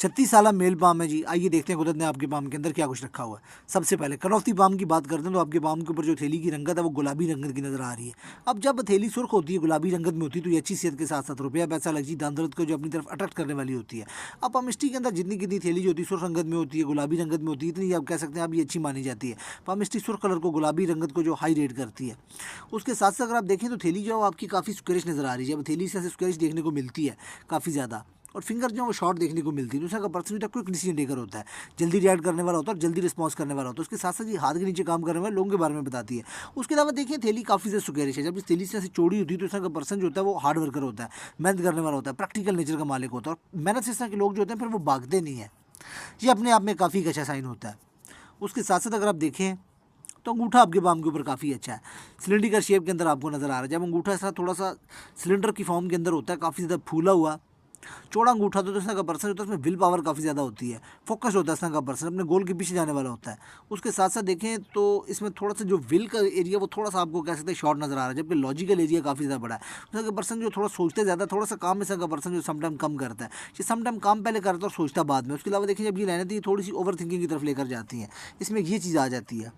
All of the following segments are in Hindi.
36 साल मेल पाम है जी। आइए देखते हैं कुदरत ने आपके पाम के अंदर क्या कुछ रखा हुआ है। सबसे पहले कनौती पाम की बात करते हैं तो आपके पाम के ऊपर जो थैली की रंगत है वो गुलाबी रंगत की नजर आ रही है। अब जब थैली सुर्ख होती है, गुलाबी रंगत में होती है, तो ये अच्छी सेहत के साथ साथ रुपया पैसा लगजी दान दौलत को जो अपनी तरफ अट्रैक्ट करने वाली होती है। अब पामिस्ट्री के अंदर जितनी कितनी थैली जो होती है सुर्ख रंगत में होती है, गुलाबी रंगत में होती है, इतनी आप कह सकते हैं अब ये अच्छी मानी जाती है। पामिस्ट्री सुर्ख कलर को, गुलाबी रंगत को जो हाई रेट करती है। उसके साथ साथ अगर आप देखें तो थैली जो आपकी काफ़ी स्क्वेरिश नजर आ रही है। जब थैली से स्क्वेरिश देखने को मिलती है काफ़ी ज़्यादा, और फिंगर जो है वो शॉर्ट देखने को मिलती है। दूसरा का पर्सन जो क्विक डिसीजन टेकर होता है, जल्दी रिएक्ट करने वाला होता है और जल्दी रिस्पॉन्स करने वाला होता है। उसके साथ साथ ये हाथ के नीचे काम करने वाले लोगों के बारे में बताती है। उसके अलावा देखिए थैली काफ़ी ज़्यादा सुकेरिश है। जब इस थैली से ऐसी चौड़ी होती है तो इसका का पर्सन जो होता है वो हार्ड वर्कर होता है, मेहनत करने वाला होता है, प्रैक्टिकल नेचर का मालिक होता है। और मेहनत से इस तरह के लोग जो होते हैं फिर वो भागते नहीं है। ये अपने आप में काफ़ी अच्छा साइन होता है। उसके साथ साथ अगर आप देखें तो अंगूठा आपके पाम के ऊपर काफ़ी अच्छा है, सिलेंडरिकल शेप के अंदर आपको नज़र आ रहा है। जब अंगूठा ऐसा थोड़ा सा सिलेंडर की फॉर्म के अंदर होता है, काफ़ी ज़्यादा फूला हुआ चौड़ा अंगूठा, तो इस तरह का पर्सन होता है उसमें विल पावर काफ़ी ज़्यादा होती है, फोकस होता है इस तरह का पर्सन, अपने गोल के पीछे जाने वाला होता है। उसके साथ साथ देखें तो इसमें थोड़ा सा जो विल का एरिया वो थोड़ा सा आपको कह सकते हैं शॉर्ट नज़र आ रहा है, जबकि लॉजिकल एरिया काफ़ी ज़्यादा बड़ा है। उस तरह का पर्सन जो थोड़ा सोचते ज़्यादा, थोड़ा सा काम इस तरह का पर्सन जो समटाइम कम करता है, ये समटाइम काम पहले करता है और सोचता बाद में। उसके अलावा देखिए जब ये लाइनें थी थोड़ी सी ओवर थिंकिंग की तरफ लेकर जाती हैं, इसमें ये चीज़ आ जाती है।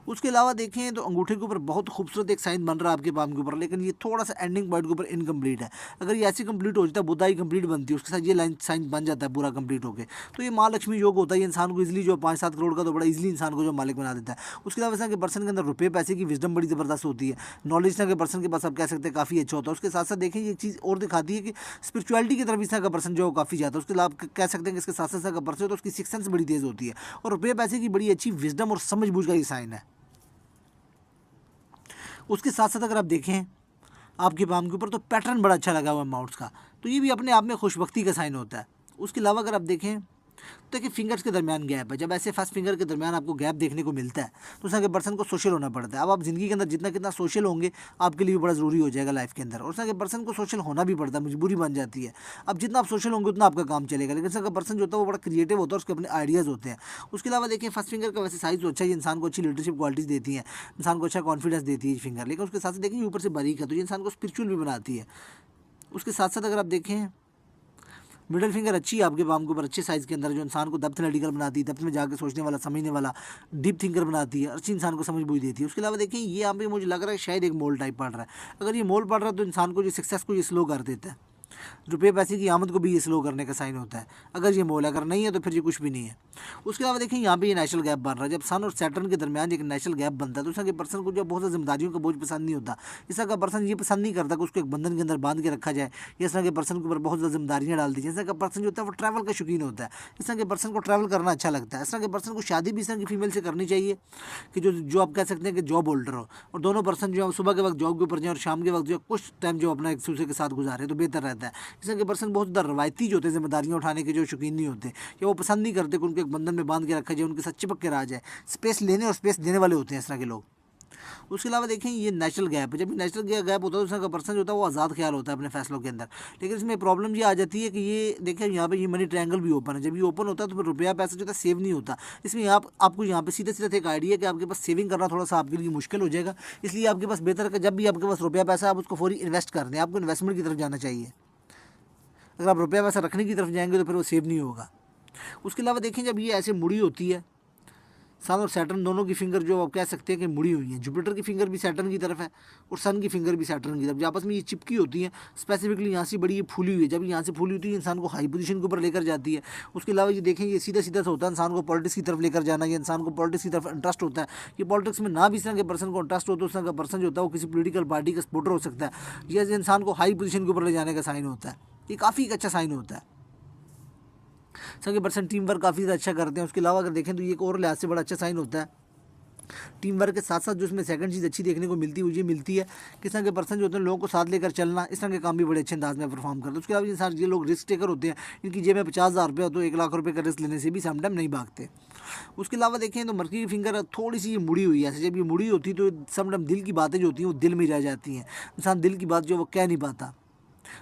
उसके अलावा देखें तो अंगूठे के ऊपर बहुत खूबसूरत एक साइन बन रहा है आपके पाम के ऊपर, लेकिन ये थोड़ा सा एंडिंग पॉइंट के ऊपर इनकम्प्लीट है। अगर ये ऐसे कंप्लीट हो जाता है, बुदाई कंप्लीट बनती है, उसके साथ ये लाइन साइन बन जाता है पूरा कंप्लीट होकर, तो ये महालक्ष्मी योग होता है। ये इंसान को इजीली जो 5-7 करोड़ का तो बड़ा इजीली इंसान को जो मालिक बना देता है। उसके अलावा इस के पर्सन के अंदर रुपये पैसे की विजडम बड़ी ज़बरदस्त होती है, नॉलेज के पर्सन के पास आप कह सकते हैं काफ़ी अच्छा होता है। उसके साथ साथ देखें ये चीज़ और दिखाती है कि स्पिरिचुअलिटी की तरफ इस तरह का पर्सन जो काफ़ी जाता है। उसके अलावा आप कह सकते हैं कि इसके साथ साथ का पर्सन हो तो उसकी सिक्स सेंस बड़ी तेज़ होती है, और रुपये पैसे की बड़ी अच्छी विजडम और समझ-बूझ का ये साइन है। उसके साथ साथ अगर आप देखें आपके पाम के ऊपर तो पैटर्न बड़ा अच्छा लगा हुआ है माउंट्स का, तो ये भी अपने आप में खुशबख्ती का साइन होता है। उसके अलावा अगर आप देखें तो कि फिंगर्स के दरमियान गैप है। जब ऐसे फर्स्ट फिंगर के दरमियान आपको गैप देखने को मिलता है तो उसके पर्सन को सोशल होना पड़ता है। अब आप ज़िंदगी के अंदर जितना कितना सोशल होंगे आपके लिए भी बड़ा ज़रूरी हो जाएगा लाइफ के अंदर, और उसके पर्सन को सोशल होना भी पड़ता है, मजबूरी बन जाती है। अब जितना आप सोशल होंगे उतना आपका काम चलेगा, लेकिन उसका पर्सन जो होता है वो बड़ा क्रिएटिव होता है, उसके अपने आइडियाज़ होते हैं। उसके अलावा देखिए फर्स्ट फिंगर का वैसे साइज़ तो अच्छा है, इंसान को अच्छी लीडरशिप क्वालिटीज़ देती है, इंसान को अच्छा कॉन्फिडेंस देती है फिंगर, लेकिन उसके साथ साथ देखिए ऊपर से बारीक है तो ये इंसान को स्पिरिचुअल भी बनाती है। उसके साथ साथ अगर आप देखें मिडिल फिंगर अच्छी है आपके पाम के ऊपर, अच्छे साइज़ के अंदर, जो इंसान को डेप्थ एनालिटिकल बनाती है, डेप्थ में जाकर सोचने वाला, समझने वाला, डीप थिंकर बनाती है, अच्छी इंसान को समझ बूझ देती है। उसके अलावा देखिए ये यहाँ पे मुझे लग रहा है शायद एक मोल टाइप पड़ रहा है। अगर ये मोल पड़ रहा है तो इंसान को जो सक्सेस को ये स्लो कर देता है, रुपये पैसे की आमद को भी ये स्लो करने का साइन होता है अगर ये मोल, अगर नहीं है तो फिर ये कुछ भी नहीं है। उसके अलावा देखिए यहाँ पे ये नेशनल गैप बन रहा है। जब सन और सैटर्न के दरमियान एक नेशनल गैप बनता है तो उसके पर्सन को जो बहुत सारी जिम्मेदारियों का बोझ पसंद नहीं होता। इस तरह का पर्सन ये पसंद नहीं करता कि उसको एक बंधन के अंदर बांध के रखा जाए, इस तरह के पर्सन के ऊपर बहुत ज़्यादा जिम्मेदारियाँ डाल दी जाए। इस तरह का पर्सन जो होता है वो ट्रैवल का शौकीन होता है, इस तरह के पर्सन को ट्रैवल करना अच्छा लगता है। इस तरह के पर्सन को शादी भी इस तरह की फीमेल से करनी चाहिए कि जो आप कह सकते हैं कि जॉब होल्डर हो, और दोनों पर्सन जो है सुबह के वक्त जॉब के ऊपर जाए और शाम के वक्त जो कुछ टाइम जो अपना एक दूसरे के साथ गुजारे तो बेहतर रहता है। इस तरह के पर्सन बहुत ज़्यादा रवायती जो होते हैं जिम्मेदारियाँ उठाने के जो शौकीन नहीं होते, या वो पसंद नहीं करते कि उनको एक बंधन में बांध के रखा जाए, उनके साथ चिपक के रहा जाए। स्पेस लेने और स्पेस देने वाले होते हैं इस तरह के लोग। उसके अलावा देखें ये नेचुरल गैप है। जब ये नेचुरल गैप होता है तो उस तरह का पर्सन जो होता है वो आज़ाद ख्याल होता है अपने फैसलों के अंदर, लेकिन इसमें प्रॉब्लम ये आ जाती है कि ये देखें यहाँ पे ये मनी ट्रायंगल भी ओपन है। जब ये ओपन होता है तो फिर रुपया पैसा जो होता है सेव नहीं होता। इसमें आपको यहाँ पे सीधा सीधा एक आइडिया कि आपके पास सेविंग करना थोड़ा सा आपके लिए मुश्किल हो जाएगा। इसलिए आपके पास बेहतर है जब भी आपके पास रुपया पैसा आप उसको फौरी इन्वेस्ट कर दें, आपको इन्वेस्टमेंट की तरफ जाना चाहिए। अगर आप रुपया पैसा रखने की तरफ जाएंगे तो फिर वो सेव नहीं होगा। उसके अलावा देखें जब ये ऐसे मुड़ी होती है, सन और सैटर्न दोनों की फिंगर जो आप कह सकते हैं कि मुड़ी हुई है, जुपिटर की फिंगर भी सैटर्न की तरफ है और सन की फिंगर भी सैटर्न की तरफ, जब आपस में ये चिपकी होती है स्पेसिफिकली यहाँ से बड़ी ये फूली हुई है। जब यहाँ से फूली होती है इंसान को हाई पोजीशन के ऊपर लेकर जाती है। उसके अलावा ये देखें ये सीधा सीधा सा होता है, इंसान को पॉलिटिक्स की तरफ लेकर जाना, या इंसान को पॉलिटिक्स की तरफ इंटरेस्ट होता है। ये पॉलिटिक्स में ना भी इस तरह के पर्सन को इंटरेस्ट होता है, उस तरह का पर्सन जो होता है वो किसी पोलिटिकल पार्टी का सपोर्टर हो सकता है, या इंसान को हाई पोजीशन के ऊपर ले जाने का साइन होता है। ये काफ़ी एक अच्छा साइन होता है। सके पर्सन टीम वर्क काफ़ी ज़्यादा अच्छा करते हैं। उसके अलावा अगर देखें तो ये एक और लिहाज से बड़ा अच्छा साइन होता है। टीम वर्क के साथ साथ जो इसमें सेकंड चीज़ अच्छी देखने को मिलती है वो ये मिलती है किस तरह के पर्सन जो होते हैं लोगों को साथ लेकर चलना, इस तरह के काम भी बड़े अच्छे अंदाज में परफॉर्म करते हैं। उसके अलावा इंसान ये लोग रिस्क टेकर होते हैं, इनकी जेब में 50,000 रुपये हो तो 1 लाख रुपये का रिस्क लेने से भी समटाइम नहीं भागते। उसके अलावा देखें तो मर्की की फिंगर थोड़ी सी ये मुड़ी हुई है। ऐसे जब ये मुड़ी होती है तो समटाइम दिल की बातें जो होती हैं वो दिल में रह जाती हैं। इंसान दिल की बात जो वो कह नहीं पाता।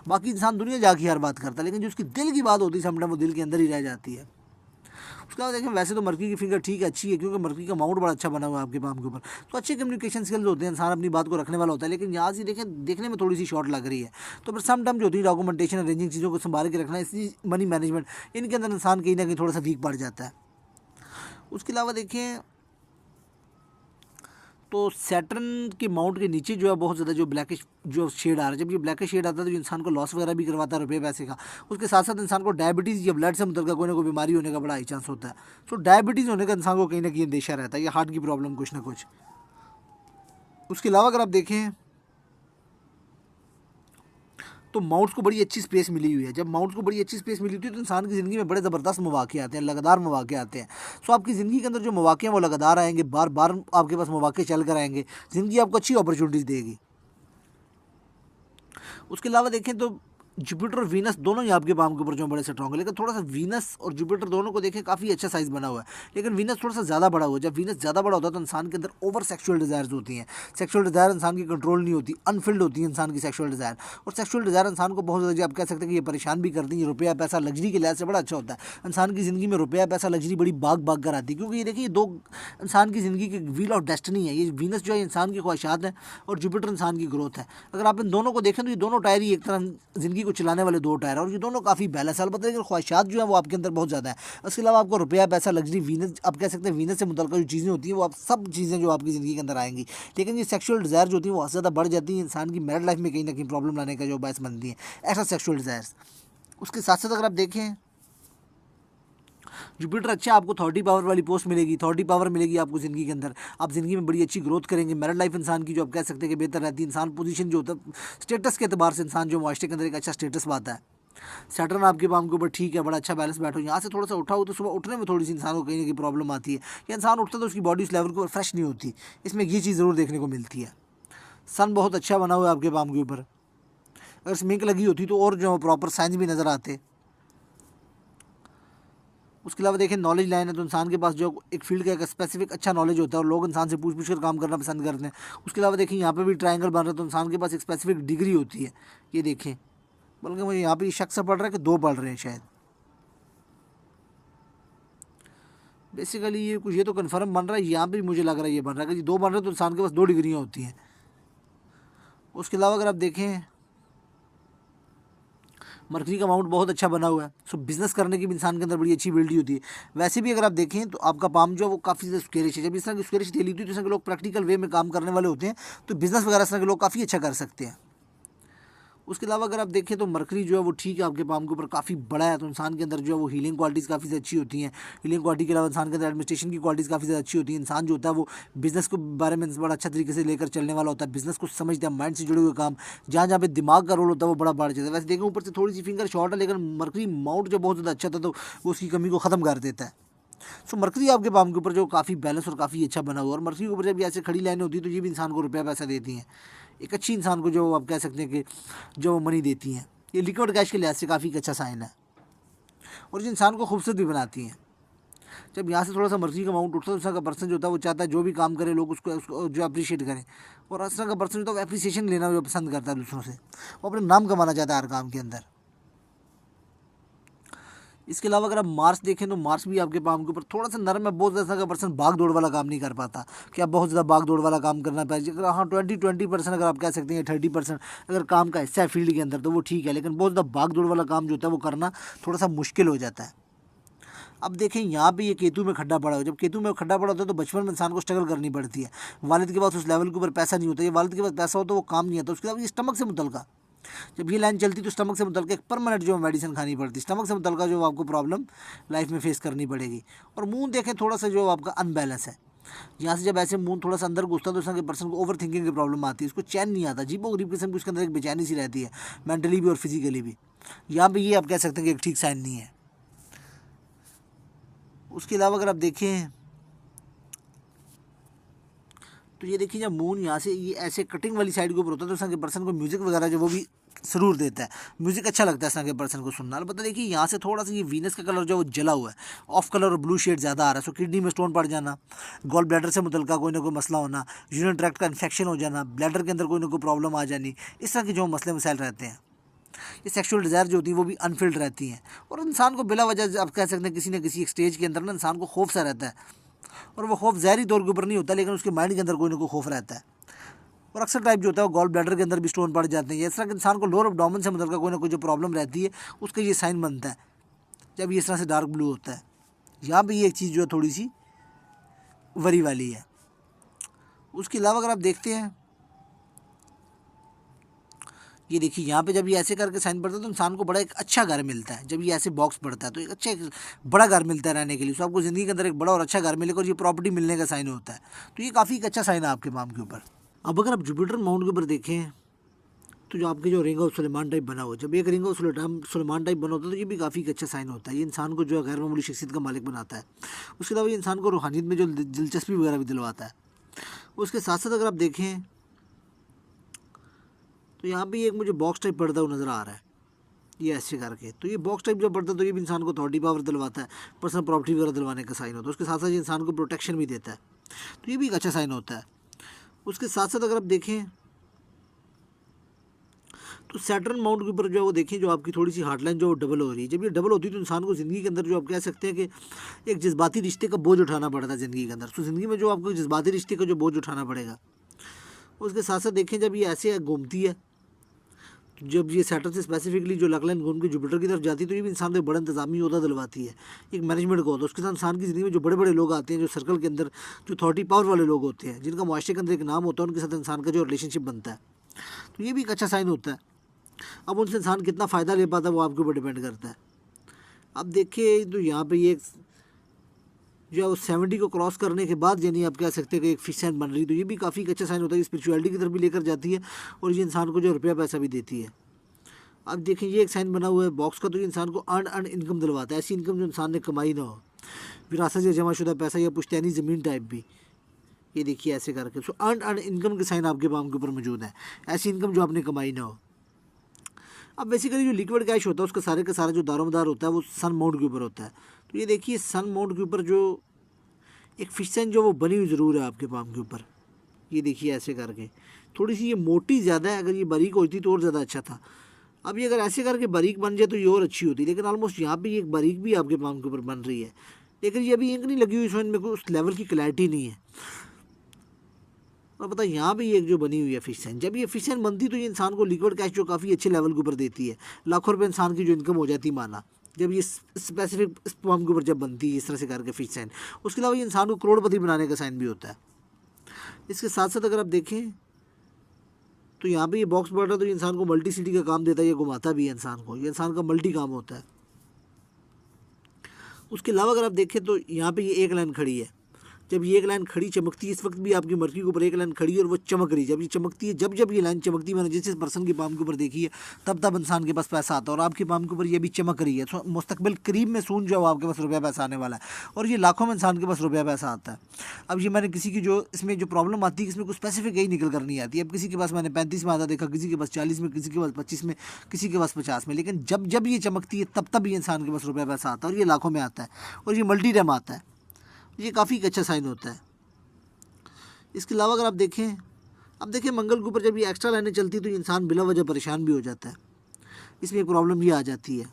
बाकी इंसान दुनिया जाके हर बात करता है, लेकिन जो उसकी दिल की बात होती है समटाइम वो दिल के अंदर ही रह जाती है। उसके बाद देखें वैसे तो मरकरी की फिंगर ठीक है, अच्छी है, क्योंकि मरकरी का माउंट बड़ा अच्छा बना हुआ है आपके पाम के ऊपर, तो अच्छे कम्युनिकेशन स्किल्स होते हैं, इंसान अपनी बात को रखने वाला होता है। लेकिन यहाँ से देखें देखने में थोड़ी सी शॉर्ट लग रही है, तो फिर सम टाइम जो होती है डॉक्यूमेंटेशन, अरेंजिंग चीज़ों को संभाल के रखना, इसी मनी मैनेजमेंट, इनके अंदर इंसान कहीं ना कहीं थोड़ा सा वीक पड़ जाता है। उसके अलावा देखें तो सैटर्न के माउंट के नीचे जो है बहुत ज़्यादा जो ब्लैकिश जो शेड आ रहा है, जब ये ब्लैकिश शेड आता है तो इंसान को लॉस वगैरह भी करवाता है रुपये पैसे का। उसके साथ साथ इंसान को डायबिटीज़ या ब्लड से मुतल्लिक़ कोई ना कोई बीमारी होने का बड़ा हाई चांस होता है। सो डायबिटीज़ होने का इंसान को कहीं ना कहीं अंदेशा रहता है, या हार्ट की प्रॉब्लम कुछ ना कुछ। उसके अलावा अगर आप देखें तो माउंट्स को बड़ी अच्छी स्पेस मिली हुई है। जब माउंट्स को बड़ी अच्छी स्पेस मिली होती है तो इंसान की ज़िंदगी में बड़े ज़बरदस्त मौक़े आते हैं, लगातार मौक़े आते हैं। सो आपकी ज़िंदगी के अंदर जो मौक़े हैं वो लगातार आएंगे, बार बार आपके पास मौक़े चल कर आएंगे, ज़िंदगी आपको अच्छी अपॉर्चुनिटीज़ देगी। उसके अलावा देखें तो जुपिटर और वीनस दोनों ही आपके पाम के ऊपर जो बड़े स्ट्रॉन्ग है, लेकिन थोड़ा सा वीनस और जुपिटर दोनों को देखें काफ़ी अच्छा साइज़ बना हुआ है, लेकिन वीनस थोड़ा सा ज़्यादा बड़ा हुआ है। जब वीनस ज़्यादा बड़ा होता है तो इंसान के अंदर ओवर सेक्सुअल डिज़ायर्स होती हैं, सेक्सुअल डिज़ायर इंसान की कंट्रोल नहीं होती, अनफिल्ड होती है इंसान की सेक्सुअल डिज़ायर। और सेक्सुअल डिज़ायर इंसान को बहुत ज़्यादा, आप कह सकते हैं कि ये परेशान भी करती है। रुपया पैसा लग्जरी के लिहाज से बड़ा अच्छा होता है, इंसान की ज़िंदगी में रुपया पैसा लग्जरी बड़ी भाग भाग कर आती है, क्योंकि ये देखिए दो इंसान की ज़िंदगी की व्हील ऑफ डेस्टिनी है। ये वीनस जो है इंसान की ख्वाहिशात है और जुपिटर इंसान की ग्रोथ है। अगर आप इन दोनों को देखें तो ये दोनों टायर ही एक तरह ज़िंदगी को चलाने वाले दो टायर, और ये दोनों काफ़ी बैलेंस है। अलबत्ता लेकिन ख्वाहिशात जो है वो आपके अंदर बहुत ज़्यादा है। उसके अलावा आपको रुपया पैसा लग्जरी वीनस, आप कह सकते हैं वीनस से मुतल्लिक़ जो चीज़ें होती हैं वो आप सब चीज़ें जो आपकी ज़िंदगी के अंदर आएंगी, लेकिन ये सेक्सुअल डिज़ायर जो होती है वो ज़्यादा बढ़ जाती है, इंसान की मैरिड लाइफ में कहीं ना कहीं प्रॉब्लम लाने का जो बायस बनती है ऐसा सेक्सुअल डिज़ायर्स। उसके साथ साथ अगर आप देखें जुपिटर अच्छा, आपको 30 पावर वाली पोस्ट मिलेगी, 30 पावर मिलेगी आपको ज़िंदगी के अंदर, आप ज़िंदगी में बड़ी अच्छी ग्रोथ करेंगे। मैरिड लाइफ इंसान की जो आप कह सकते हैं कि बेहतर रहती है, इंसान पोजीशन जो होता है स्टेटस के अतबार से इंसान जो माशरे के अंदर एक अच्छा स्टेटस पाता है। सैटर्न आपके पाम के ऊपर ठीक है, बड़ा अच्छा बैलेंस बैठो। यहाँ से थोड़ा सा उठा हो तो सुबह उठने में थोड़ी सी इंसान को कहीं ना कहीं प्रॉब्लम आती है, या इंसान उठता तो उसकी बॉडी उस लेवल के ऊपर फ्रेश नहीं होती। इसमें ये चीज़ ज़रूर देखने को मिलती है। सन बहुत अच्छा बना हुआ है आपके पाम के ऊपर, अगर स्मिंक लगी होती तो और जो प्रॉपर साइंस भी नज़र आते। उसके अलावा देखें नॉलेज लाइन है तो इंसान के पास जो एक फील्ड का एक स्पेसिफिक अच्छा नॉलेज होता है और लोग इंसान से पूछ पूछ कर काम करना पसंद करते हैं। उसके अलावा देखें यहाँ पे भी ट्रायंगल बन रहा है तो इंसान के पास एक स्पेसिफिक डिग्री होती है। ये देखें, बल्कि मुझे यहाँ पे शख्स पढ़ रहा है कि दो पढ़ रहे हैं शायद, बेसिकली ये कुछ ये तो कन्फर्म बन रहा है, यहाँ पे भी मुझे लग रहा है ये बन रहा है कि दो बन रहे हैं तो इंसान के पास दो डिग्रियाँ होती हैं। उसके अलावा अगर आप देखें मरकरी का अमाउंट बहुत अच्छा बना हुआ है, सो बिज़नेस करने की भी इंसान के अंदर बड़ी अच्छी एबिलिटी होती है। वैसे भी अगर आप देखें तो आपका पाम जो है वो काफ़ी ज़्यादा स्क्वेरिश है। जब इस तरह की स्क्वेरिश डेली होती है तो इस तरह के लोग प्रैक्टिकल वे में काम करने वाले होते हैं, तो बिज़नेस वगैरह इस तरह के लोग काफ़ी अच्छा कर सकते हैं। उसके अलावा अगर आप देखें तो मरकरी जो है वो ठीक है आपके पाम के ऊपर काफ़ी बड़ा है, तो इंसान के अंदर जो है वो हीलिंग क्वालिटीज़ काफ़ी ज़्यादा अच्छी होती हैं। हीलिंग क्वालिटी के अलावा इंसान के अंदर एडमिनिस्ट्रेशन की क्वालिटीज़ काफ़ी ज़्यादा अच्छी होती है। इंसान जो होता है वो बिज़नेस के बारे में बड़ा अच्छा तरीके से लेकर चलने वाला होता है, बिज़नेस को समझता है, माइंड से जुड़े हुए काम, जहाँ जहाँ पे दिमाग का रोल होता है वो बड़ा बढ़ जाता है। वैसे देखें ऊपर से थोड़ी सी फिंगर शॉर्ट है, लेकिन मरकरी माउंट जो बहुत ज़्यादा अच्छा था तो वो उसकी कमी को ख़त्म कर देता है। सो मरकरी आपके पाम के ऊपर जो काफ़ी बैलेंस और काफ़ी अच्छा बना हुआ है, और मरकरी के ऊपर जब ऐसे खड़ी लाइनें होती है तो ये भी इंसान को रुपया पैसा देती हैं, एक अच्छी इंसान को जो आप कह सकते हैं कि जो मनी देती हैं। ये लिक्विड कैश के लिहाज से काफ़ी अच्छा साइन है, और जो इंसान को खूबसूरत भी बनाती हैं। जब यहाँ से थोड़ा सा मर्जी का अमाउंट उठता है तो उसका पर्सन जो होता है वो चाहता है जो भी काम करे लोग उसको जो अप्रिशिएट करें, और इस तरह का पर्सन जो है वो अप्रिसिएशन लेना जो पसंद करता है दूसरों से, वो अपने नाम कमाना चाहता है हर काम के अंदर। इसके अलावा अगर आप मार्स देखें तो मार्स भी आपके पाम के ऊपर थोड़ा सा नरम है, बहुत ज़्यादा का पर्सन भाग दौड़ वाला काम नहीं कर पाता कि आप बहुत ज़्यादा भाग दौड़ वाला काम करना पाए। अगर हाँ 20% अगर आप कह सकते हैं 30% अगर काम का हिस्सा है फील्ड के अंदर तो वो ठीक है, लेकिन बहुत ज़्यादा भाग दौड़ वाला काम जो होता है वो करना थोड़ा सा मुश्किल हो जाता है। अब देखें यहाँ पे ये केतु में खड्डा पड़ा हो, जब केतु में खड्डा पड़ा होता है तो बचपन में इंसान को स्ट्रगल करनी पड़ती है। वालिद के पास उस लेवल के ऊपर पैसा नहीं होता, ये वालिद के पास पैसा हो तो वो काम नहीं आता। उसके बाद ये स्टमक से मुतल्लिक़, जब ये लाइन चलती तो स्टमक से मुतल्लिक़ एक परमानेंट जो मेडिसिन खानी पड़ती, स्टमक से मुतल्लिक़ जो आपको प्रॉब्लम लाइफ में फेस करनी पड़ेगी। और मुंह देखें थोड़ा सा जो आपका अनबैलेंस है, यहाँ से जब ऐसे मुंह थोड़ा सा अंदर घुसता है तो उस पर्सन को ओवर थिंकिंग की प्रॉब्लम आती है, उसको चैन नहीं आता, अजीबो गरीब किस्म की उसके अंदर एक बेचैनी सी रहती है, मेंटली भी और फिजिकली भी। यहाँ पे ये आप कह सकते हैं कि एक ठीक साइन नहीं है। उसके अलावा अगर आप देखें तो ये देखिए जब मून यहाँ से ये ऐसे कटिंग वाली साइड के ऊपर होता है तो उस पर्सन को म्यूज़िक वगैरह जो वो भी ज़रूर देता है, म्यूज़िक अच्छा लगता है इस तरह के पर्सन को सुनना। अलबत्ता देखिए यहाँ से थोड़ा सा ये वीनस का कलर जो वो जला हुआ है, ऑफ कलर और ब्लू शेड ज़्यादा आ रहा है। सो किडनी में स्टोन पड़ जाना, गॉल ब्लैडर से मुतल्लिक़ कोई ना कोई मसला होना, यूरिन ट्रैक्ट का इन्फेक्शन हो जाना, ब्लैडर के अंदर कोई ना कोई प्रॉब्लम आ जानी, इस तरह के जो मसले मसाइल रहते हैं। ये सेक्सुअल डिज़ायर जो होती है वो भी अनफिल्ड रहती हैं। और इंसान को बिला वजह आप कह सकते हैं किसी न किसी एक स्टेज के अंदर ना इंसान को खौफ सा रहता है, और वो खौफ ज़हरी तौर के ऊपर नहीं होता, लेकिन उसके माइंड के अंदर कोई ना कोई खौफ रहता है। और अक्सर टाइप जो होता है वो गॉल ब्लैडर के अंदर भी स्टोन पड़ जाते हैं। इस तरह के इंसान को लोअर एब्डोमेन से मतलब कोई ना कोई जो प्रॉब्लम रहती है उसका ये साइन बनता है जब ये इस तरह से डार्क ब्लू होता है। यहाँ पे ये एक चीज़ जो है थोड़ी सी वरी वाली है। उसके अलावा अगर आप देखते हैं, ये देखिए यहाँ पे जब ये ऐसे करके साइन पड़ता है तो इंसान को बड़ा एक अच्छा घर मिलता है। जब ये ऐसे बॉक्स पड़ता है तो एक अच्छा एक बड़ा घर मिलता है रहने के लिए। तो आपको ज़िंदगी के अंदर एक बड़ा और अच्छा घर मिलेगा और ये प्रॉपर्टी मिलने का साइन होता है। तो ये काफ़ी एक अच्छा साइन है आपके पाम के ऊपर। अब अगर आप जुपिटर माउंट के ऊपर देखें तो जो आपके जो रिंग ऑफ सुलेमान टाइप बना हुआ, जब एक रिंग ऑफ सुलेमान टाइप बना होता है तो ये भी काफ़ी अच्छा साइन होता है। ये इंसान को जो है गैर मामूली शख्सियत का मालिक बनाता है। उसके अलावा ये इंसान को रूहानियत में जो दिलचस्पी वगैरह भी दिलवाता है। उसके साथ साथ अगर आप देखें तो यहाँ पे एक मुझे बॉक्स टाइप पड़ता हुआ नज़र आ रहा है, ये ऐसे करके। तो ये बॉक्स टाइप जब पड़ता है तो ये भी इंसान को अथॉरिटी पावर दिलवाता है, पर्सनल प्रॉपर्टी वगैरह दिलवाने का साइन होता है। उसके साथ साथ ये इंसान को प्रोटेक्शन भी देता है, तो ये भी एक अच्छा साइन होता है। उसके साथ साथ अगर आप देखें तो सैटर्न माउंट के ऊपर जो है वो देखें, जो आपकी थोड़ी सी हार्टलाइन जो डबल हो रही है। जब ये डबल होती है तो इंसान को ज़िंदगी के अंदर जो आप कह सकते हैं कि एक जज्बाती रिश्ते का बोझ उठाना पड़ता है ज़िंदगी के अंदर। तो ज़िंदगी में जो आपको जज्बाती रिश्ते का जो बोझ उठाना पड़ेगा। उसके साथ साथ देखें जब ये ऐसे घूमती है, जब ये सैटर्न से स्पेसिफिकली जो लक लाइन घूम के जुपिटर की तरफ जाती है तो ये भी इंसान को एक बड़ा इंतजामी ओहदा दिलवाती है, एक मैनेजमेंट को होता है। उसके साथ इंसान की ज़िंदगी में जो बड़े बड़े लोग आते हैं, जो सर्कल के अंदर जो अथॉरिटी पावर वाले लोग होते हैं, जिनका मुआशरे के अंदर एक नाम होता है, उनके साथ इंसान का जो रिलेशनशिप बनता है, तो ये भी एक अच्छा साइन होता है। अब उनसे इंसान कितना फ़ायदा ले पाता है वो आपके ऊपर डिपेंड करता है। अब देखिए तो यहाँ पे ये जो है वो 70 को क्रॉस करने के बाद यानी आप कह सकते हैं कि एक फिश साइन बन रही, तो ये भी काफ़ी अच्छा साइन होता है। स्पिरिचुअलिटी की तरफ भी लेकर जाती है और ये इंसान को जो रुपया पैसा भी देती है। अब देखें ये एक साइन बना हुआ है बॉक्स का, तो ये इंसान को अर्न इनकम दिलवाता है, ऐसी इनकम जो इंसान ने कमाई ना हो, विरासत या जमाशुदा पैसा या पुश्तैनी ज़मीन टाइप भी। ये देखिए ऐसे करके, सो अर्न इनकम के साइन आपके पाम के ऊपर मौजूद है, ऐसी इनकम जो आपने कमाई ना हो। अब बेसिकली जो लिक्विड कैश होता है उसका सारे का सारा जो दारोमदार होता है वो सन माउंट के ऊपर होता है। तो ये देखिए सन माउंट के ऊपर जो एक फिश साइन जो वो बनी हुई ज़रूर है आपके पाम के ऊपर। ये देखिए ऐसे करके, थोड़ी सी ये मोटी ज़्यादा है, अगर ये बारीक होती तो और ज़्यादा अच्छा था। अब ये अगर ऐसे करके बारीक बन जाए तो ये और अच्छी होती, लेकिन ऑलमोस्ट यहाँ पे ये एक बारीक भी आपके पाम के ऊपर बन रही है, लेकिन ये अभी इंक नहीं लगी हुई, इसमें मेरे को उस लेवल की क्लैरिटी नहीं है। और पता यहाँ भी एक जो बनी हुई है फिश साइन, जब ये फिश साइन बनती तो ये इंसान को लिक्विड कैश जो काफ़ी अच्छे लेवल के ऊपर देती है, लाखों रुपये इंसान की जो इनकम हो जाती माना, जब ये स्पेसिफिक फॉर्म के ऊपर जब बनती है इस तरह से करके फिश साइन। उसके अलावा ये इंसान को करोड़पति बनाने का साइन भी होता है। इसके साथ साथ अगर आप देखें तो यहाँ पे ये बॉक्स बढ़ रहा है तो ये इंसान को मल्टी सिटी का काम देता है, ये घुमाता भी है इंसान को, ये इंसान का मल्टी काम होता है। उसके अलावा अगर आप देखें तो यहाँ पे ये एक लाइन खड़ी है, जब ये एक लाइन खड़ी चमकती है, इस वक्त भी आपकी मर्की के ऊपर एक लाइन खड़ी है और वो चमक रही है। जब ये चमकती है, जब ये लाइन चमकती है, मैंने जिस जिस पर्सन की पाम के ऊपर देखी है तब इंसान के पास पैसा आता है, और आपकी पाम के ऊपर ये भी चमक रही है। तो मुस्तकबिल करीब में सून जाओ आपके पास रुपया पैसा आने वाला है, और ये लाखों में इंसान के पास रुपया पैसा आता है। अब ये मैंने किसी की जो इसमें जो प्रॉब्लम आती है इसमें कुछ स्पेसिफिक यही निकल कर नहीं आती। अब किसी के पास मैंने 35 में आता देखा, किसी के पास 40 में, किसी के पास 25 में, किसी के पास 50 में, लेकिन जब ये चमकती है तब ये इंसान के पास रुपया पैसा आता है, और ये लाखों में आता है, और ये मल्टी टाइम आता है। ये काफ़ी अच्छा साइन होता है। इसके अलावा अगर आप देखें, अब देखिए मंगल के ऊपर जब ये एक्स्ट्रा लाइनें चलती तो इंसान बिला वजह परेशान भी हो जाता है, इसमें एक प्रॉब्लम ये आ जाती है।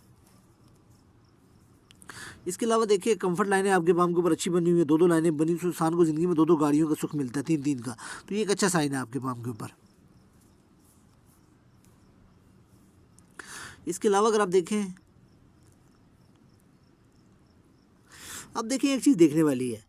इसके अलावा देखिए कंफर्ट लाइनें आपके पाम के ऊपर अच्छी बनी हुई है, 2-2 लाइनें बनी, तो इंसान को ज़िंदगी में 2-2 गाड़ियों का सुख मिलता है, 3-3 का, तो ये एक अच्छा साइन है आपके पाम के ऊपर। इसके अलावा अगर आप देखें, अब देखिए एक चीज़ देखने वाली है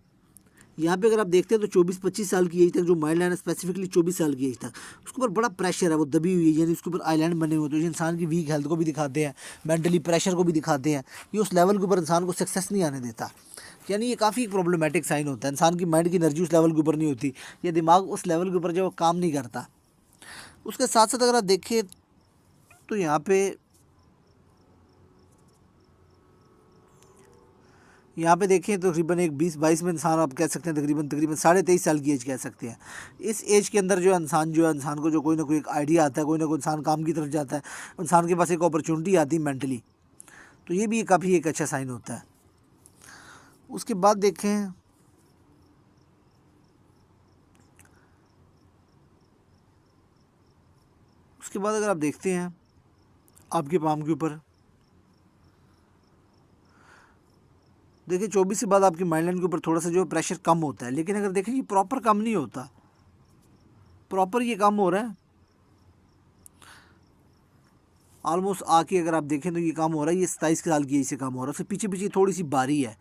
यहाँ पे, अगर आप देखते हैं तो 24-25 साल की एज तक जो माइंड लाइन है, स्पेसिफिकली 24 साल की एज तक, उसके ऊपर बड़ा प्रेशर है, वो दबी हुई है, यानी उसके ऊपर आइलैंड बने हुए, तो ये इंसान की वीक हेल्थ को भी दिखाते हैं, मेंटली प्रेशर को भी दिखाते हैं। ये उस लेवल के ऊपर इंसान को सक्सेस नहीं आने देता, यानी ये काफ़ी प्रॉब्लमेटिक साइन होता है। इंसान की माइंड की एनर्जी उस लेवल के ऊपर नहीं होती, या दिमाग उस लेवल के ऊपर जो काम नहीं करता। उसके साथ साथ अगर आप देखें तो यहाँ पे देखें तो तकरीबन एक 20-22 में इंसान आप कह सकते हैं, तकरीबन 23.5 साल की एज कह सकते हैं। इस एज के अंदर जो इंसान को जो कोई ना कोई एक आइडिया आता है, कोई ना कोई इंसान काम की तरफ जाता है, इंसान के पास एक अपॉर्चुनिटी आती है मेंटली, तो ये भी काफ़ी एक अच्छा साइन होता है। उसके बाद देखें उसके बाद अगर आप देखते हैं आपके पाम के ऊपर देखिए 24 के बाद आपकी माइंड लाइन के ऊपर थोड़ा सा जो प्रेशर कम होता है, लेकिन अगर देखें ये प्रॉपर कम नहीं होता, प्रॉपर ये कम हो रहा है ऑलमोस्ट आके अगर आप देखें तो ये कम हो रहा है। ये 27 साल की एज से कम हो रहा है, उससे पीछे पीछे थोड़ी सी बारी है।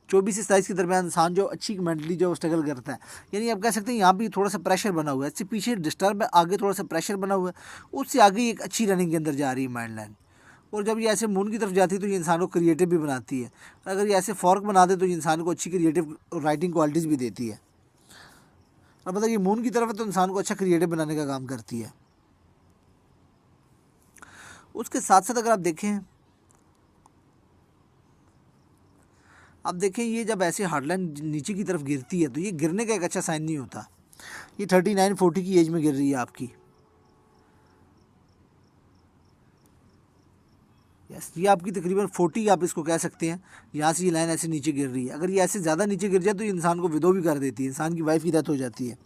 24 से 27 के दरमियान इंसान जो अच्छी मेंटली जो स्ट्रगल करता है, यानी आप कह सकते हैं यहाँ भी थोड़ा सा प्रेशर बना हुआ है, इससे पीछे डिस्टर्ब है, आगे थोड़ा सा प्रेशर बना हुआ है, उससे आगे एक अच्छी रनिंग के अंदर जा रही है माइंड लाइन। और जब ये ऐसे मून की तरफ जाती है तो ये इंसान को क्रिएटिव भी बनाती है। अगर ये ऐसे फॉर्क बना दे तो ये इंसान को अच्छी क्रिएटिव राइटिंग क्वालिटीज़ भी देती है। और मतलब ये मून की तरफ है तो इंसान को अच्छा क्रिएटिव बनाने का काम करती है। उसके साथ साथ अगर आप देखें ये जब ऐसे हार्डलाइन नीचे की तरफ गिरती है तो ये गिरने का एक अच्छा साइन नहीं होता। ये 39-40 की एज में गिर रही है आपकी। यस, ये आपकी तकरीबन 40 आप इसको कह सकते हैं। यहाँ से ये लाइन ऐसे नीचे गिर रही है। अगर ये ऐसे ज़्यादा नीचे गिर जाए तो ये इंसान को विदो भी कर देती है, इंसान की वाइफ की डेथ हो जाती है।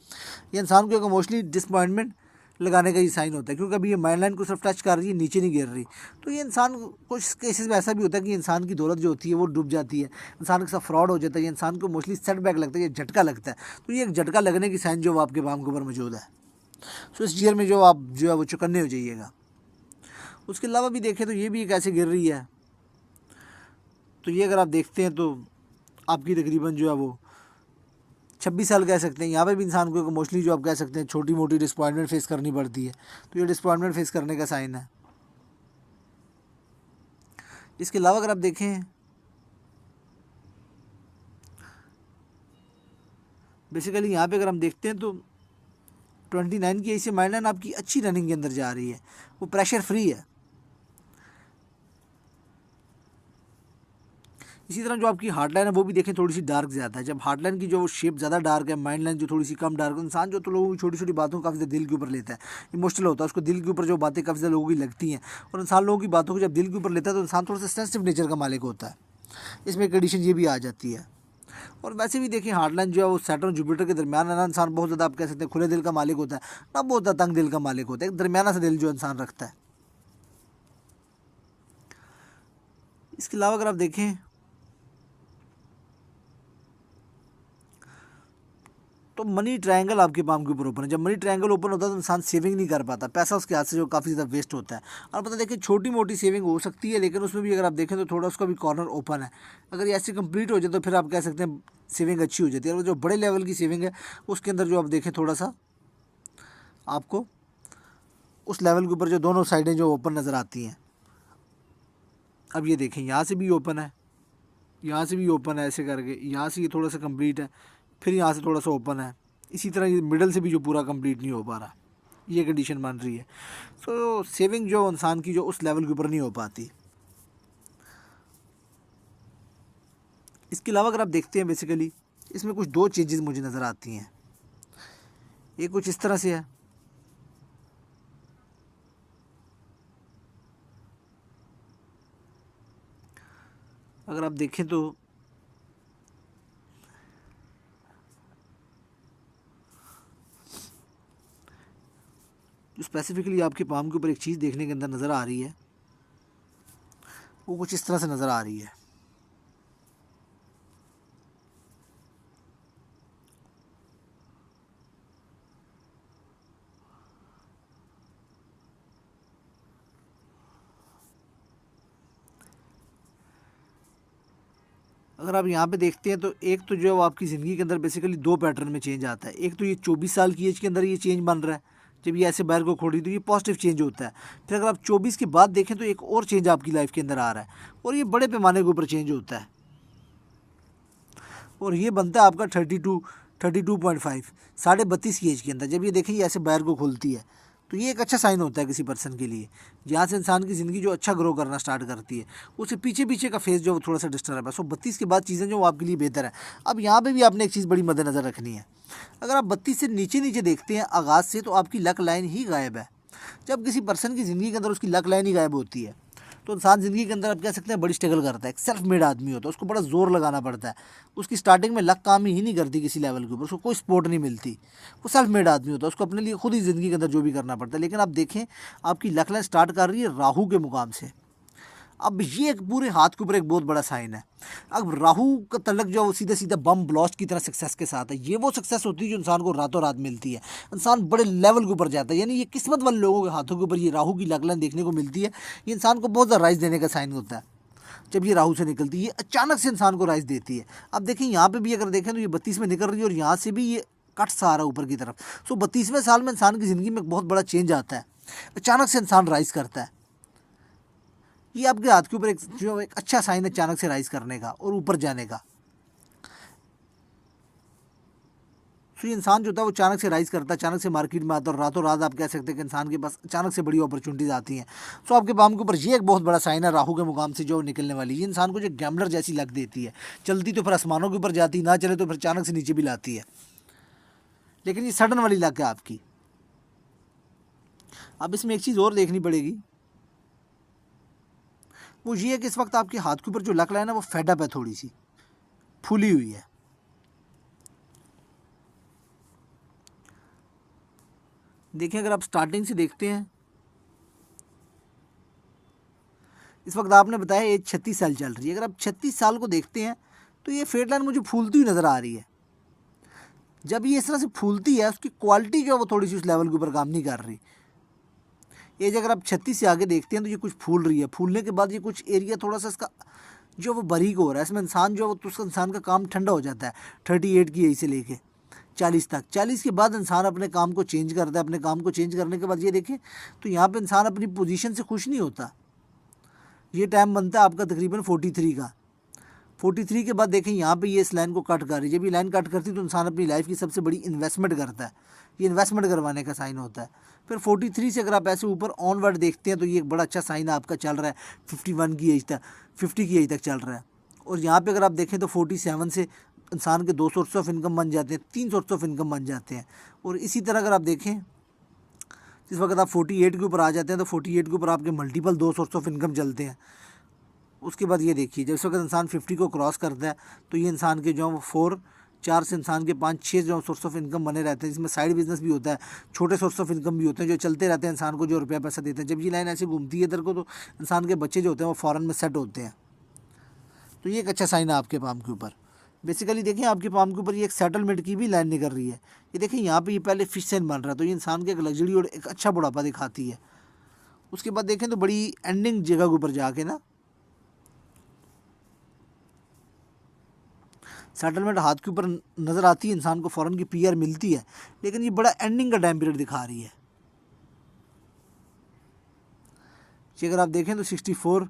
ये इंसान को एक इमोशनली डिसअपॉइंटमेंट लगाने का ये साइन होता है, क्योंकि अभी ये माइंड लाइन को सिर्फ टच कर रही है, नीचे नहीं गिर रही। तो ये इंसान कुछ केसेस में ऐसा भी होता है कि इंसान की दौलत जो होती है वो डूब जाती है, इंसान के साथ फ्रॉड हो जाता है, इंसान को मोस्टली सेटबैक लगता है, ये झटका लगता है। तो ये एक झटका लगने की साइन जो आपके पाम के ऊपर मौजूद है। तो इस ईयर में जो आप जो है वो चौकन्ने हो जाइएगा। उसके अलावा भी देखें तो ये भी एक ऐसे गिर रही है, तो ये अगर आप देखते हैं तो आपकी तकरीबन जो है वो 26 साल कह सकते हैं। यहाँ पे भी इंसान को मोस्टली जो आप कह सकते हैं छोटी मोटी डिसअपॉइंटमेंट फेस करनी पड़ती है, तो ये डिसअपॉइंटमेंट फेस करने का साइन है। इसके अलावा अगर आप देखें बेसिकली यहाँ पे अगर हम देखते हैं तो 29 की एज से माइंड लाइन आपकी अच्छी रनिंग के अंदर जा रही है, वो प्रेशर फ्री है। इसी तरह जो आपकी हार्ड लाइन है वो भी देखें थोड़ी सी डार्क ज़्यादा है। जब हार्ड लाइन की जो शेप ज़्यादा डार्क है, माइंड लाइन जो थोड़ी सी कम डार्क है, इंसान जो तो लोगों की छोटी छोटी बातों को काफ़ी ज़्यादा दिल के ऊपर लेता है, इमोशनल होता है, उसको दिल के ऊपर जो बातें काफ़ी ज़्यादा लोगों की लगती हैं, और इंसान लोगों की बातों को जब दिल के ऊपर लेता है तो इंसान थोड़ा सा सेंसिटिव नेचर का मालिक होता है। इसमें कंडीशन ये भी आ जाती है। और वैसे भी देखिए हार्ड लाइन जो है वो सैटर्न जुपिटर के दरमियान है ना, इंसान बहुत ज़्यादा आप कह सकते हैं खुले दिल का मालिक होता है ना, बहुत ज़्यादा तंग दिल का मालिक होता है, एक दरमियाना सा दिल जो इंसान रखता है। इसके अलावा अगर आप देखें तो मनी ट्रायंगल आपके पाम के ऊपर ओपन है। जब मनी ट्रायंगल ओपन होता है तो इंसान सेविंग नहीं कर पाता, पैसा उसके हाथ से जो काफ़ी ज़्यादा वेस्ट होता है। और पता देखिए छोटी मोटी सेविंग हो सकती है, लेकिन उसमें भी अगर आप देखें तो थोड़ा उसका भी कॉर्नर ओपन है। अगर ये ऐसे कंप्लीट हो जाए तो फिर आप कह सकते हैं सेविंग अच्छी हो जाती है। और जो बड़े लेवल की सेविंग है उसके अंदर जो आप देखें थोड़ा सा आपको उस लेवल के ऊपर जो दोनों साइडें जो ओपन नज़र आती हैं। अब ये देखें यहाँ से भी ओपन है, यहाँ से भी ओपन है, ऐसे करके यहाँ से ये थोड़ा सा कंप्लीट है, फिर यहाँ से थोड़ा सा ओपन है, इसी तरह ये मिडल से भी जो पूरा कंप्लीट नहीं हो पा रहा, ये कंडीशन बन रही है। सो सेविंग जो इंसान की जो उस लेवल के ऊपर नहीं हो पाती। इसके अलावा अगर आप देखते हैं बेसिकली इसमें कुछ दो चेंजेस मुझे नज़र आती हैं। ये कुछ इस तरह से है, अगर आप देखें तो जो स्पेसिफिकली आपके पाम के ऊपर एक चीज़ देखने के अंदर नज़र आ रही है वो कुछ इस तरह से नज़र आ रही है। अगर आप यहाँ पे देखते हैं तो एक तो जो आपकी ज़िंदगी के अंदर बेसिकली दो पैटर्न में चेंज आता है। एक तो ये 24 साल की एज के अंदर ये चेंज बन रहा है, जब ये ऐसे बाहर को खोड़ी तो ये पॉजिटिव चेंज होता है। फिर अगर आप 24 के बाद देखें तो एक और चेंज आपकी लाइफ के अंदर आ रहा है, और ये बड़े पैमाने के ऊपर चेंज होता है, और ये बनता है आपका 32.5 32.5 की एज के अंदर। जब ये देखें ये ऐसे बाहर को खुलती है तो ये एक अच्छा साइन होता है किसी पर्सन के लिए, जहाँ से इंसान की ज़िंदगी जो अच्छा ग्रो करना स्टार्ट करती है। उससे पीछे पीछे का फेस जो थोड़ा सा डिस्टर्ब है। सो 32 के बाद चीज़ें जो आपके लिए बेहतर है। अब यहाँ पे भी आपने एक चीज़ बड़ी मद्देनज़र रखनी है, अगर आप 32 से नीचे नीचे देखते हैं आगाज़ से तो आपकी लक लाइन ही गायब है। जब किसी पर्सन की ज़िंदगी के अंदर उसकी लक लाइन ही गायब होती है तो इंसान ज़िंदगी के अंदर आप कह सकते हैं बड़ी स्ट्रगल करता है। एक सेल्फ मेड आदमी होता है, उसको बड़ा जोर लगाना पड़ता है। उसकी स्टार्टिंग में लक काम ही नहीं करती किसी लेवल के ऊपर, उसको कोई सपोर्ट नहीं मिलती। वो सेल्फ मेड आदमी होता है, उसको अपने लिए खुद ही ज़िंदगी के अंदर जो भी करना पड़ता है। लेकिन आप देखें, आपकी लक लाइन स्टार्ट कर रही है राहु के मुकाम से। अब ये एक पूरे हाथ के ऊपर एक बहुत बड़ा साइन है। अब राहु का तलक जो है वो सीधे सीधे बम ब्लास्ट की तरह सक्सेस के साथ है। ये वो सक्सेस होती है जो इंसान को रातों रात मिलती है, इंसान बड़े लेवल के ऊपर जाता है। यानी ये किस्मत वाले लोगों के हाथों के ऊपर ये राहु की लक लाइन देखने को मिलती है। ये इंसान को बहुत ज़्यादा राइज देने का साइन होता है। जब ये राहु से निकलती है, ये अचानक से इंसान को राइज देती है। अब देखें यहाँ पर भी अगर देखें तो ये 32 में निकल रही है और यहाँ से भी ये कट सा आ रहा है ऊपर की तरफ। सो 32वें साल में इंसान की ज़िंदगी में एक बहुत बड़ा चेंज आता है, अचानक से इंसान राइज करता है। ये आपके हाथ के ऊपर एक अच्छा साइन है अचानक से राइज करने का और ऊपर जाने का। तो ये इंसान जो होता है वो अचानक से राइज करता है, अचानक से मार्केट में आता है और रातों रात आप कह सकते हैं कि इंसान के पास अचानक से बड़ी अपॉर्चुनिटीज आती हैं। सो आपके पाम के ऊपर ये एक बहुत बड़ा साइन है राहु के मुकाम से जो निकलने वाली। ये इंसान को जो गैम्बलर जैसी लग देती है, चलती तो फिर आसमानों के ऊपर जाती, ना चले तो फिर अचानक से नीचे भी लाती है। लेकिन ये सडन वाली लग है आपकी। अब इसमें एक चीज़ और देखनी पड़ेगी, वो ये है कि इस वक्त आपके हाथ के ऊपर जो लक लाइन है वो फेडअप है, थोड़ी सी फूली हुई है। देखिए अगर आप स्टार्टिंग से देखते हैं, इस वक्त आपने बताया एज 36 साल चल रही है। अगर आप 36 साल को देखते हैं तो ये फेड लाइन मुझे फूलती हुई नज़र आ रही है। जब ये इस तरह से फूलती है, उसकी क्वालिटी जो है वो थोड़ी सी उस लेवल के ऊपर काम नहीं कर रही। एज अगर आप 36 से आगे देखते हैं तो ये कुछ फूल रही है। फूलने के बाद ये कुछ एरिया थोड़ा सा इसका जो वो बारीक हो रहा है, इसमें इंसान जो है वो उसका इंसान का काम ठंडा हो जाता है 38 की एज से लेके 40 तक। 40 के बाद इंसान अपने काम को चेंज करता है। अपने काम को चेंज करने के बाद ये देखें तो यहाँ पे इंसान अपनी पोजीशन से खुश नहीं होता। ये टाइम बनता है आपका तकरीबन 43 का। 43 के बाद देखें यहाँ पे ये इस लाइन को कट कर रही है। जब ये लाइन कट करती है तो इंसान अपनी लाइफ की सबसे बड़ी इन्वेस्टमेंट करता है। ये इन्वेस्टमेंट करवाने का साइन होता है। फिर 43 से अगर आप ऐसे ऊपर ऑनवर्ड देखते हैं तो ये एक बड़ा अच्छा साइन आपका चल रहा है 51 की एज तक, 50 की एज तक चल रहा है। और यहाँ पे अगर आप देखें तो 47 से इंसान के 2 सोर्स ऑफ इनकम बन जाते हैं, 3 सोर्स ऑफ इनकम बन जाते हैं। और इसी तरह अगर आप देखें जिस वक्त आप 48 के ऊपर आ जाते हैं तो 48 के ऊपर आपके मल्टीपल 2 सोर्स ऑफ इनकम चलते हैं। उसके बाद ये देखिए जब इस वक्त इंसान 50 को क्रॉस करता है तो ये इंसान के जो 4 से इंसान के 5-6 जो सोर्स ऑफ इनकम बने रहते हैं, जिसमें साइड बिजनेस भी होता है, छोटे सोर्स ऑफ इनकम भी होते हैं जो चलते रहते हैं इंसान को, जो रुपया पैसा देते हैं। जब ये लाइन ऐसे घूमती है इधर को तो इंसान के बच्चे जो होते हैं वो फ़ॉरन में सेट होते हैं। तो ये एक अच्छा साइन है आपके पाम के ऊपर। बेसिकली देखिए आपके पाम के ऊपर ये एक सेटलमेंट की भी लाइन निकल रही है। ये देखिए यहाँ पे ये पहले फिश साइन बन रहा है, तो ये इंसान के एक लग्जरी और एक अच्छा बुढ़ापा दिखाती है। उसके बाद देखें तो बड़ी एंडिंग जगह के ऊपर जाके ना सेटलमेंट हाथ के ऊपर नज़र आती है, इंसान को फ़ौरन की पीआर मिलती है, लेकिन ये बड़ा एंडिंग का टाइम पीरियड दिखा रही है। कि अगर आप देखें तो 64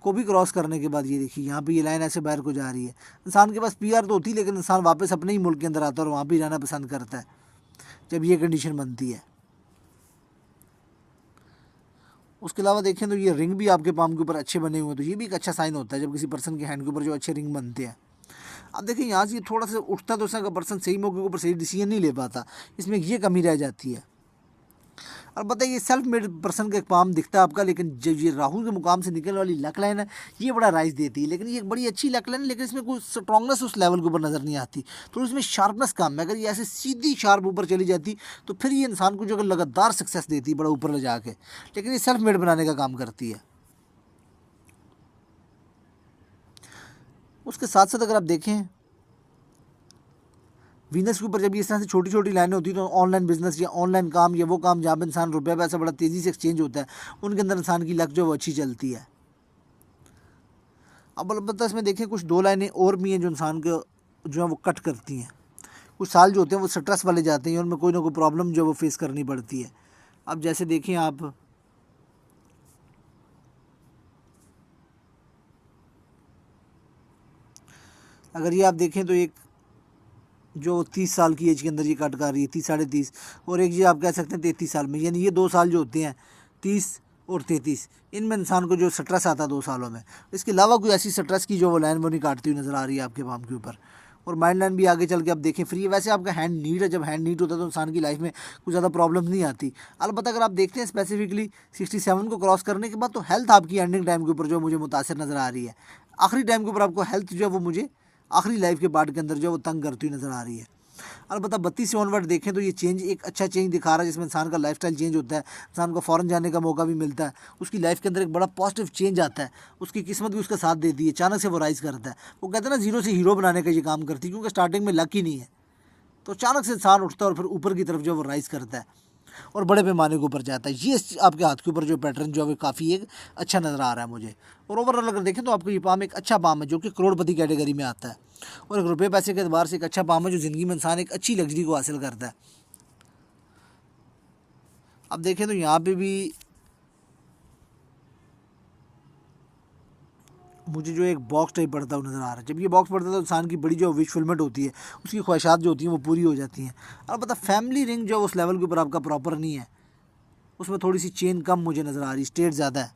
को भी क्रॉस करने के बाद ये देखिए यहाँ पे ये लाइन ऐसे बाहर को जा रही है। इंसान के पास पीआर तो होती है लेकिन इंसान वापस अपने ही मुल्क के अंदर आता है और वहाँ भी रहना पसंद करता है जब ये कंडीशन बनती है। उसके अलावा देखें तो ये रिंग भी आपके पाम के ऊपर अच्छे बने हुए हैं, तो ये भी एक अच्छा साइन होता है जब किसी पर्सन के हैंड के ऊपर जो अच्छे रिंग बनते हैं। अब देखिए यहाँ से थोड़ा सा उठता तो उसका पर्सन सही मौके के ऊपर सही डिसीजन नहीं ले पाता, इसमें ये कमी रह जाती है। और बताइए सेल्फ मेड पर्सन का एक पाम दिखता है आपका, लेकिन जो ये राहु के मुकाम से निकलने वाली लक लाइन है ये बड़ा राइज देती है। लेकिन ये एक बड़ी अच्छी लक लाइन है, लेकिन इसमें कोई स्ट्रॉन्गनेस उस लेवल के ऊपर नज़र नहीं आती, तो इसमें शार्पनेस कम है। अगर ये ऐसे सीधी शार्प ऊपर चली जाती तो फिर ये इंसान को जो अगर लगातार सक्सेस देती है बड़ा ऊपर ले जाके, लेकिन ये सेल्फ मेड बनाने का काम करती है। उसके साथ साथ अगर आप देखें वीनस के ऊपर जब इस तरह से छोटी छोटी लाइनें होती हैं तो ऑनलाइन बिजनेस या ऑनलाइन काम या वो काम जहाँ पर इंसान रुपया पैसा बड़ा तेज़ी से एक्सचेंज होता है, उनके अंदर इंसान की लक जो वो अच्छी चलती है। अब अलबत्ता इसमें देखें कुछ 2 लाइनें और भी हैं जो इंसान को जो है वो कट करती हैं। कुछ साल जो होते हैं वो स्ट्रेस वाले जाते हैं, उनमें कोई ना कोई प्रॉब्लम जो वो फेस करनी पड़ती है। अब जैसे देखें आप अगर ये आप देखें तो एक जो 30 साल की एज के अंदर ये कट कर रही है, 30 साढ़े 30, और एक जी आप कह सकते हैं 33 साल में, यानी ये 2 साल जो होते हैं 30 और 33, इनमें इंसान को जो स्ट्रेस आता है 2 सालों में। इसके अलावा कोई ऐसी स्ट्रेस की जो वो लाइन वो नहीं काटती हुई नज़र आ रही है आपके पाम के ऊपर, और माइंड लाइन भी आगे चल के आप देखें फ्री है। वैसे आपका हैंड नीट है, जब हैंड नीट होता है तो इंसान की लाइफ में कुछ ज़्यादा प्रॉब्लम नहीं आती। अलबत्ता अगर आप देखते हैं स्पेसिफिकली 67 को क्रॉस करने के बाद तो हेल्थ आपकी एंडिंग टाइम के ऊपर जो मुझे मुतासर नज़र आ रही है। आखिरी टाइम के ऊपर आपको हेल्थ जो है वो मुझे आखिरी लाइफ के पार्ट के अंदर जो है वो तंग करती हुई नज़र आ रही है। अलबत्ता 32 से ऑनवर्ड देखें तो ये चेंज एक अच्छा चेंज दिखा रहा है, जिसमें इंसान का लाइफस्टाइल चेंज होता है, इंसान को फ़ॉरेन जाने का मौका भी मिलता है, उसकी लाइफ के अंदर एक बड़ा पॉजिटिव चेंज आता है, उसकी किस्मत भी उसका साथ देती है, अचानक से वो राइज़ करता है। वो कहते हैं ना, जीरो से हीरो बनाने का ये काम करती है, क्योंकि स्टार्टिंग में लक ही नहीं है, तो अचानक से इंसान उठता है और फिर ऊपर की तरफ जो वो राइज़ करता है और बड़े पैमाने के ऊपर जाता है। ये आपके हाथ के ऊपर जो पैटर्न जो है काफ़ी एक अच्छा नज़र आ रहा है मुझे। और ओवरऑल अगर देखें तो आपको ये पाम एक अच्छा पाम है जो कि करोड़पति कैटेगरी में आता है, और एक रुपये पैसे के एतबार से एक अच्छा पाम है जो ज़िंदगी में इंसान एक अच्छी लग्जरी को हासिल करता है। अब देखें तो यहाँ पे भी मुझे जो एक बॉक्स टाइप पड़ता हुआ नज़र आ रहा है। जब ये बॉक्स पड़ता है तो इंसान की बड़ी जो विश फुलमेंट होती है, उसकी ख्वाहिशात जो होती हैं वो पूरी हो जाती हैं। और पता फैमिली रिंग जो उस लेवल के ऊपर आपका प्रॉपर नहीं है, उसमें थोड़ी सी चेन कम मुझे नज़र आ रही, स्टेट ज़्यादा है,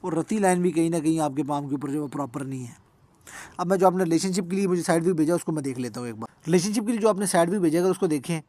और रती लाइन भी कहीं ना कहीं आपके पाम के ऊपर जो वो प्रॉपर नहीं है। अब मैं जो आपने रिलेशनशिप के लिए मुझे साइड व्यू भेजा उसको मैं देख लेता हूँ एक बार। रिलेशनशिप के लिए जो आपने साइड व्यू भेजा अगर उसको देखें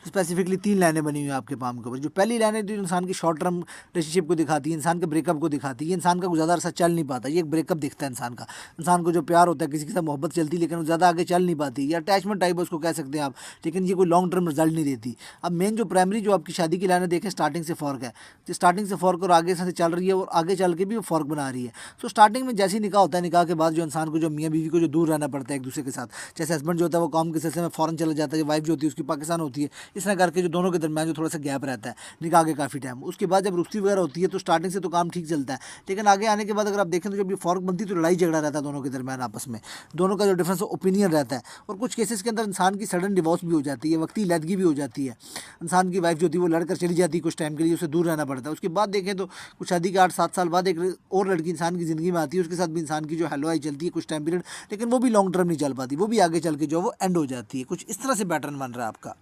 तो स्पेसिफिकली 3 लाइनें बनी हुई हैं आपके पाम के ऊपर। जो पहली लाइन है जो इंसान की शॉर्ट टर्म रिलेशनशिप को दिखाती है, इंसान के ब्रेकअप को दिखाती है। इंसान का कुछ ज़्यादा अरसा चल नहीं पाता, ये एक ब्रेकअप दिखता है इंसान का। इंसान को जो प्यार होता है, किसी के साथ मोहब्बत चलती है लेकिन वो ज़्यादा आगे चल नहीं पाती, या अटैचमेंट टाइप है उसको कह सकते हैं आप, लेकिन ये कोई लॉन्ग टर्म रिजल्ट नहीं देती। अब मेन जो प्राइमरी जो आपकी शादी की लाइनें देखें, स्टार्टिंग से फॉर्क है, तो स्टार्टिंग से फॉर्क और आगे से चल रही है और आगे चल के भी वो फॉर्क बना रही है। तो स्टार्टिंग में जैसे ही निकाह होता है, निकाह के बाद जो इंसान को जो मियाँ बीवी को जो दूर रहना पड़ता है एक दूसरे के साथ, जैसे हस्बैंड जो होता है वो काम के सिलसिले में फॉरेन चला जाता है, वाइफ जो होती है उसकी पाकिस्तान होती है, इस तरह करके जो दोनों के दरमियान जो थोड़ा सा गैप रहता है निकाह के काफ़ी टाइम। उसके बाद जब रुस्ती वगैरह होती है तो स्टार्टिंग से तो काम ठीक चलता है, लेकिन आगे आने के बाद अगर आप देखें तो जब ये फॉर्क बनती है तो लड़ाई झगड़ा रहता है दोनों के दरमियान आपस में, दोनों का जो डिफरेंस ओपिनियन रहता है। और कुछ केसेस के अंदर इंसान की सडन डिवोर्स भी हो जाती है, वक्ती लैदगी भी हो जाती है, इंसान की वाइफ जो होती है वो लड़कर चली जाती है, कुछ टाइम के लिए उसे दूर रहना पड़ता है। उसके बाद देखें तो कुछ शादी के 8-7 साल बाद एक और लड़की इंसान की ज़िंदगी में आती है, उसके साथ भी इंसान की जो हेलो आई चलती है कुछ टाइम पीरियड, लेकिन वो भी लॉन्ग टर्म नहीं चल पाती, वो भी आगे चल के जो वो एंड हो जाती है। कुछ इस तरह से पैटर्न बन रहा है आपका।